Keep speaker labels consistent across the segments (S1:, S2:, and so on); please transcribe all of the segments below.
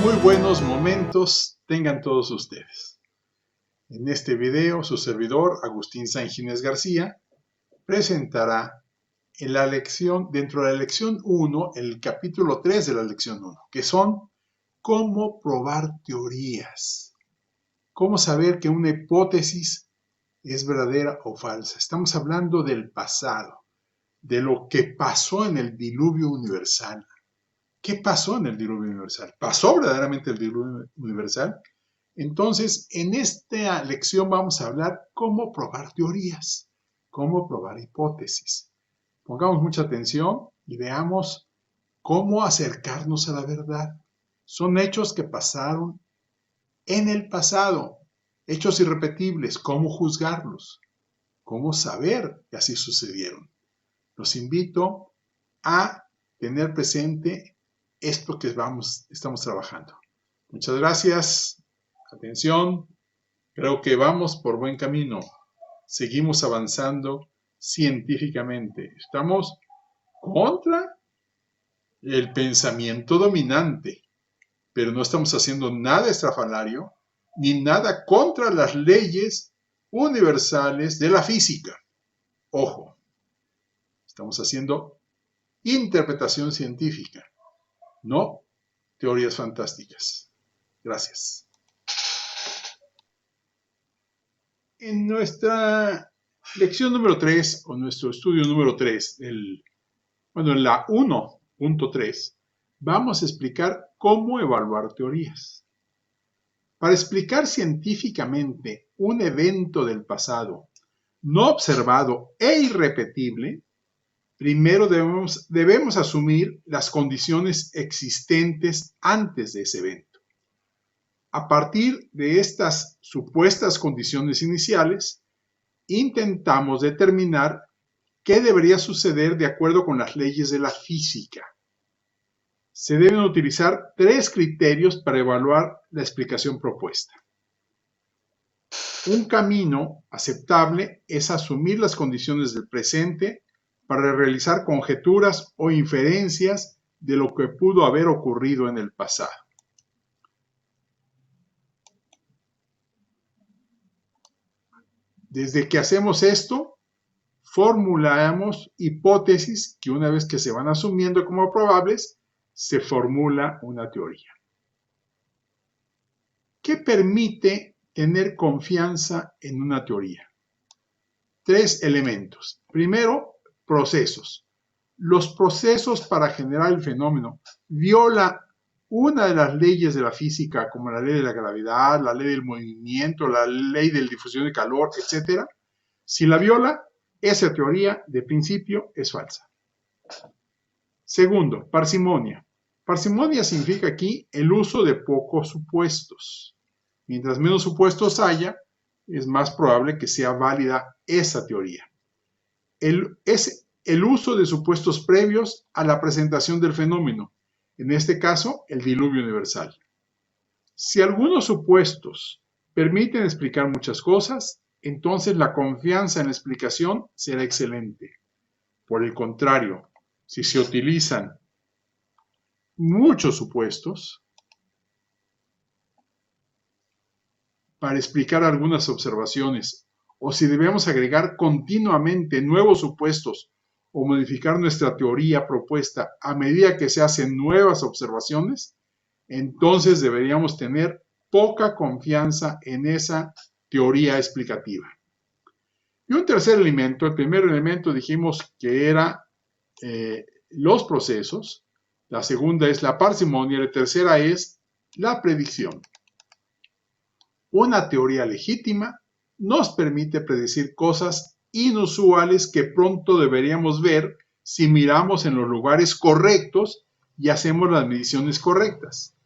S1: Muy buenos momentos tengan todos ustedes. En este video, su servidor, Agustín Sanjines García, presentará dentro de la lección 1, el capítulo 3 de la lección 1, que son cómo probar teorías. Cómo saber que una hipótesis es verdadera o falsa. Estamos hablando del pasado, de lo que pasó en el diluvio universal. ¿Qué pasó en el diluvio universal? ¿Pasó verdaderamente el diluvio universal? Entonces, en esta lección vamos a hablar cómo probar teorías, cómo probar hipótesis. Pongamos mucha atención y veamos cómo acercarnos a la verdad. Son hechos que pasaron en el pasado, hechos irrepetibles. ¿Cómo juzgarlos? ¿Cómo saber que así sucedieron? Los invito a tener presente esto que estamos trabajando. Muchas gracias. Atención. Creo que vamos por buen camino. Seguimos avanzando científicamente. Estamos contra el pensamiento dominante, pero no estamos haciendo nada estrafalario ni nada contra las leyes universales de la física. Ojo, estamos haciendo interpretación científica, no teorías fantásticas. Gracias. En nuestra lección número 3, o nuestro estudio número 3, en la 1.3, vamos a explicar cómo evaluar teorías. Para explicar científicamente un evento del pasado no observado e irrepetible, primero debemos asumir las condiciones existentes antes de ese evento. A partir de estas supuestas condiciones iniciales, intentamos determinar qué debería suceder de acuerdo con las leyes de la física. Se deben utilizar 3 criterios para evaluar la explicación propuesta. Un camino aceptable es asumir las condiciones del presente para realizar conjeturas o inferencias de lo que pudo haber ocurrido en el pasado. Desde que hacemos esto, formulamos hipótesis que una vez que se van asumiendo como probables, se formula una teoría. ¿Qué permite tener confianza en una teoría? 3 elementos. Primero, procesos. Los procesos para generar el fenómeno violan una de las leyes de la física, como la ley de la gravedad, la ley del movimiento, la ley de la difusión de calor, etc. Si la viola, esa teoría de principio es falsa. Segundo, parsimonia. Parsimonia significa aquí el uso de pocos supuestos. Mientras menos supuestos haya, es más probable que sea válida esa teoría. Es el uso de supuestos previos a la presentación del fenómeno, en este caso, el diluvio universal. Si algunos supuestos permiten explicar muchas cosas, entonces la confianza en la explicación será excelente. Por el contrario, si se utilizan muchos supuestos para explicar algunas observaciones, o si debemos agregar continuamente nuevos supuestos o modificar nuestra teoría propuesta a medida que se hacen nuevas observaciones, entonces deberíamos tener poca confianza en esa teoría explicativa. Y un tercer elemento, el primer elemento dijimos que era los procesos, la segunda es la parsimonia, la tercera es la predicción. Una teoría legítima nos permite predecir cosas inusuales que pronto deberíamos ver si miramos en los lugares correctos y hacemos las mediciones correctas.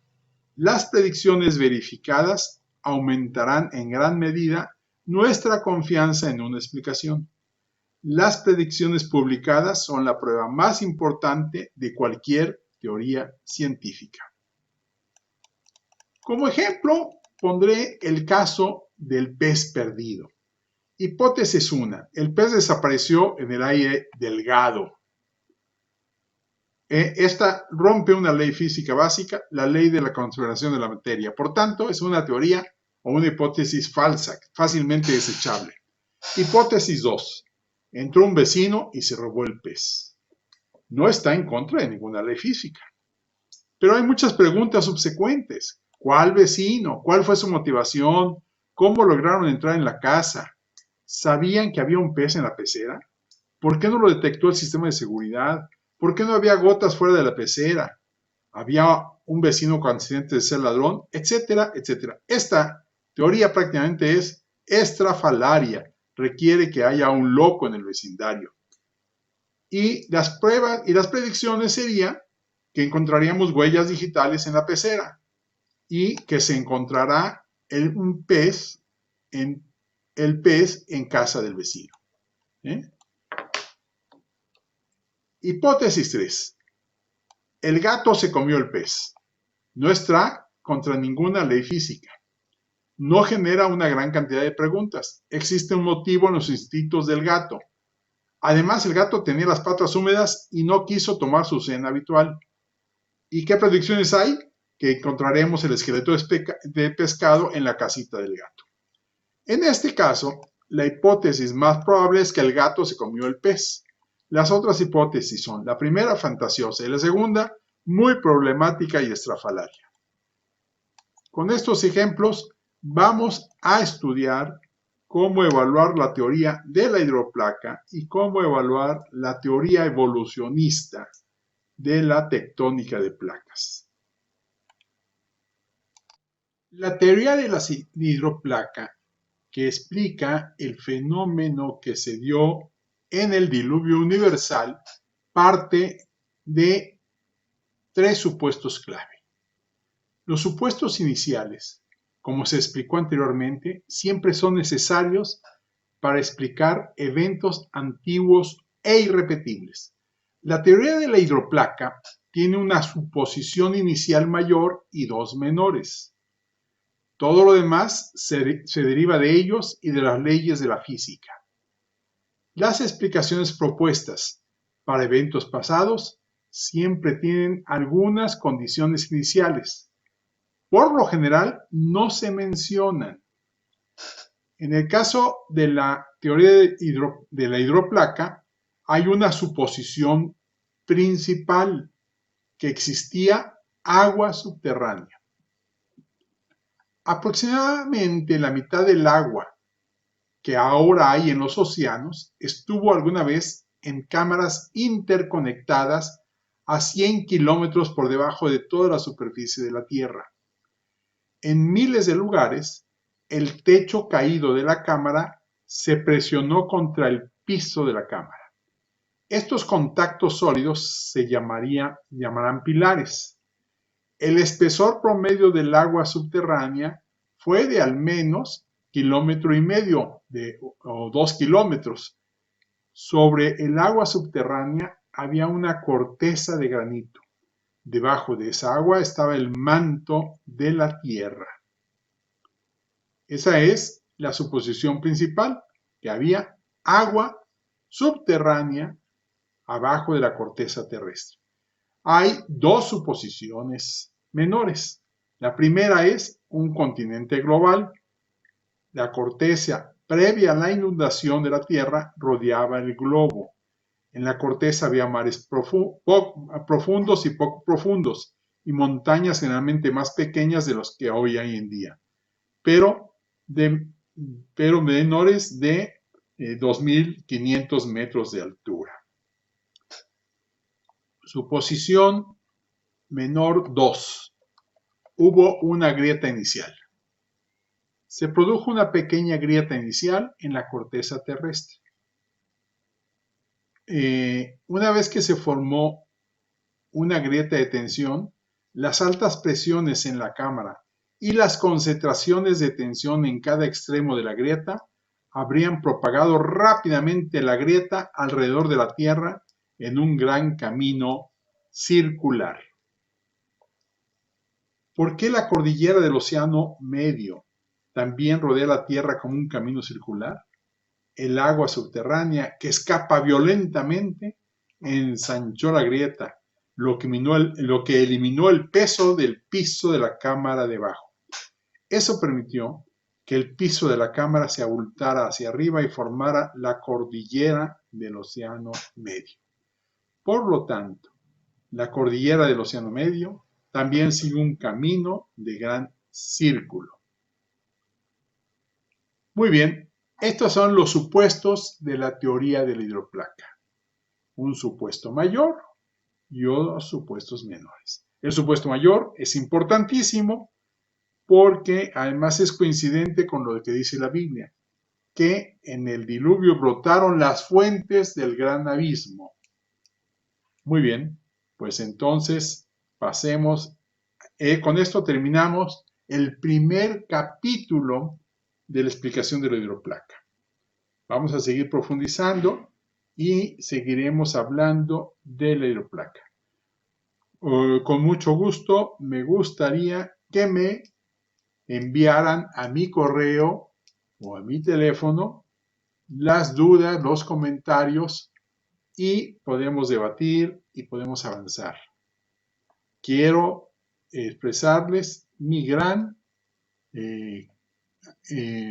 S1: Las predicciones verificadas aumentarán en gran medida nuestra confianza en una explicación. Las predicciones publicadas son la prueba más importante de cualquier teoría científica. Como ejemplo, pondré el caso del pez perdido. Hipótesis 1. El pez desapareció en el aire delgado. Esta rompe una ley física básica, la ley de la conservación de la materia. Por tanto, es una teoría o una hipótesis falsa, fácilmente desechable. Hipótesis 2. Entró un vecino y se robó el pez. No está en contra de ninguna ley física. Pero hay muchas preguntas subsecuentes. ¿Cuál vecino? ¿Cuál fue su motivación? ¿Cómo lograron entrar en la casa? ¿Sabían que había un pez en la pecera? ¿Por qué no lo detectó el sistema de seguridad? ¿Por qué no había gotas fuera de la pecera? ¿Había un vecino con antecedentes de ser ladrón? Etcétera, etcétera. Esta teoría prácticamente es estrafalaria. Requiere que haya un loco en el vecindario. Y las pruebas y las predicciones serían que encontraríamos huellas digitales en la pecera y que se encontrará el pez en casa del vecino. Hipótesis 3. El gato se comió el pez. No está contra ninguna ley física. No genera una gran cantidad de preguntas. Existe un motivo en los instintos del gato. Además, el gato tenía las patas húmedas y no quiso tomar su cena habitual. ¿Y qué predicciones hay? Que encontraremos el esqueleto de pescado en la casita del gato. En este caso, la hipótesis más probable es que el gato se comió el pez. Las otras hipótesis son la primera fantasiosa y la segunda muy problemática y estrafalaria. Con estos ejemplos vamos a estudiar cómo evaluar la teoría de la hidroplaca y cómo evaluar la teoría evolucionista de la tectónica de placas. La teoría de la hidroplaca, que explica el fenómeno que se dio en el diluvio universal, parte de tres supuestos clave. Los supuestos iniciales, como se explicó anteriormente, siempre son necesarios para explicar eventos antiguos e irrepetibles. La teoría de la hidroplaca tiene una suposición inicial mayor y dos menores. Todo lo demás se deriva de ellos y de las leyes de la física. Las explicaciones propuestas para eventos pasados siempre tienen algunas condiciones iniciales. Por lo general, no se mencionan. En el caso de la teoría de la hidroplaca, hay una suposición principal, que existía agua subterránea. Aproximadamente la mitad del agua que ahora hay en los océanos estuvo alguna vez en cámaras interconectadas a 100 kilómetros por debajo de toda la superficie de la Tierra. En miles de lugares, el techo caído de la cámara se presionó contra el piso de la cámara. Estos contactos sólidos se llamarán pilares. El espesor promedio del agua subterránea fue de al menos 1,5 kilómetros o 2 kilómetros. Sobre el agua subterránea había una corteza de granito. Debajo de esa agua estaba el manto de la tierra. Esa es la suposición principal, que había agua subterránea abajo de la corteza terrestre. Hay dos suposiciones menores. La primera es un continente global. La corteza previa a la inundación de la Tierra rodeaba el globo. En la corteza había mares profundos y poco profundos y montañas generalmente más pequeñas de los que hoy hay en día, pero menores de 2.500 metros de altura. Suposición menor 2. Hubo una grieta inicial. Se produjo una pequeña grieta inicial en la corteza terrestre. Una vez que se formó una grieta de tensión, las altas presiones en la cámara y las concentraciones de tensión en cada extremo de la grieta habrían propagado rápidamente la grieta alrededor de la Tierra en un gran camino circular. ¿Por qué la cordillera del Océano Medio también rodea la Tierra como un camino circular? El agua subterránea que escapa violentamente ensanchó la grieta, lo que eliminó el peso del piso de la cámara debajo. Eso permitió que el piso de la cámara se abultara hacia arriba y formara la cordillera del Océano Medio. Por lo tanto, la cordillera del Océano Medio también sigue un camino de gran círculo. Muy bien, estos son los supuestos de la teoría de la hidroplaca. Un supuesto mayor y otros supuestos menores. El supuesto mayor es importantísimo porque además es coincidente con lo que dice la Biblia, que en el diluvio brotaron las fuentes del gran abismo. Muy bien, pues entonces pasemos, con esto terminamos el primer capítulo de la explicación de la hidroplaca. Vamos a seguir profundizando y seguiremos hablando de la hidroplaca. Con mucho gusto, me gustaría que me enviaran a mi correo o a mi teléfono las dudas, los comentarios y podemos debatir y podemos avanzar. Quiero expresarles mi gran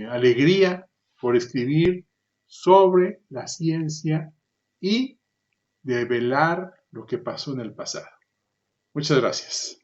S1: alegría por escribir sobre la ciencia y develar lo que pasó en el pasado. Muchas gracias.